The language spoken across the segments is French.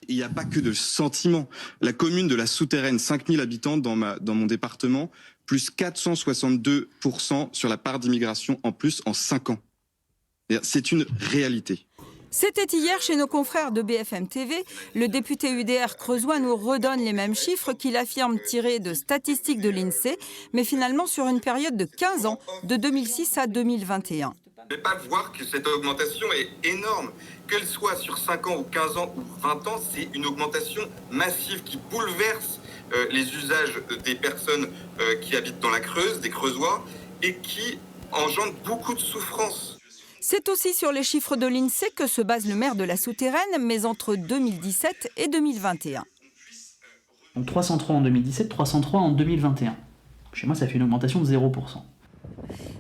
il n'y a pas que de sentiments. La commune de la Souterraine, 5000 habitants dans mon département, plus 462% sur la part d'immigration en plus en 5 ans. C'est une réalité. C'était hier chez nos confrères de BFM TV. Le député UDR creusois nous redonne les mêmes chiffres qu'il affirme tirés de statistiques de l'INSEE, mais finalement sur une période de 15 ans, de 2006 à 2021. Vous ne pouvez pas voir que cette augmentation est énorme. Qu'elle soit sur 5 ans ou 15 ans ou 20 ans, c'est une augmentation massive qui bouleverse les usages des personnes qui habitent dans la Creuse, des Creusois, et qui engendre beaucoup de souffrance. C'est aussi sur les chiffres de l'INSEE que se base le maire de la Souterraine, mais entre 2017 et 2021. Donc 303 en 2017, 303 en 2021. Chez moi, ça fait une augmentation de 0%.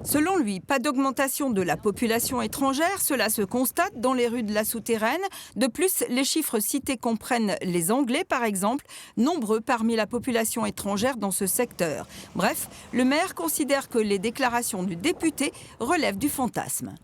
Selon lui, pas d'augmentation de la population étrangère, cela se constate dans les rues de la Souterraine. De plus, les chiffres cités comprennent les Anglais, par exemple, nombreux parmi la population étrangère dans ce secteur. Bref, le maire considère que les déclarations du député relèvent du fantasme.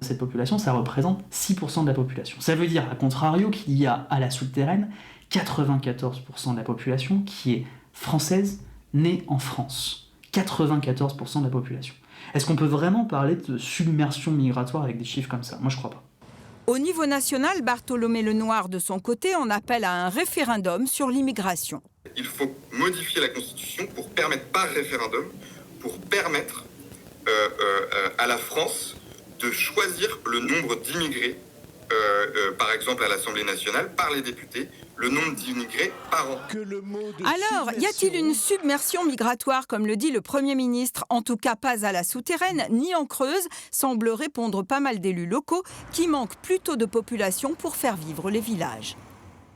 Cette population, ça représente 6% de la population. Ça veut dire, à contrario, qu'il y a à la Souterraine 94% de la population qui est française, née en France. 94% de la population. Est-ce qu'on peut vraiment parler de submersion migratoire avec des chiffres comme ça? Moi, je crois pas. Au niveau national, Bartholomé Lenoir, de son côté, en appelle à un référendum sur l'immigration. Il faut modifier la Constitution pour permettre, par référendum, pour permettre à la France de choisir le nombre d'immigrés, par exemple à l'Assemblée nationale, par les députés, le nombre d'immigrés par an. Alors, y a-t-il une submersion migratoire, comme le dit le Premier ministre? En tout cas, pas à la Souterraine, ni en Creuse, semble répondre pas mal d'élus locaux qui manquent plutôt de population pour faire vivre les villages.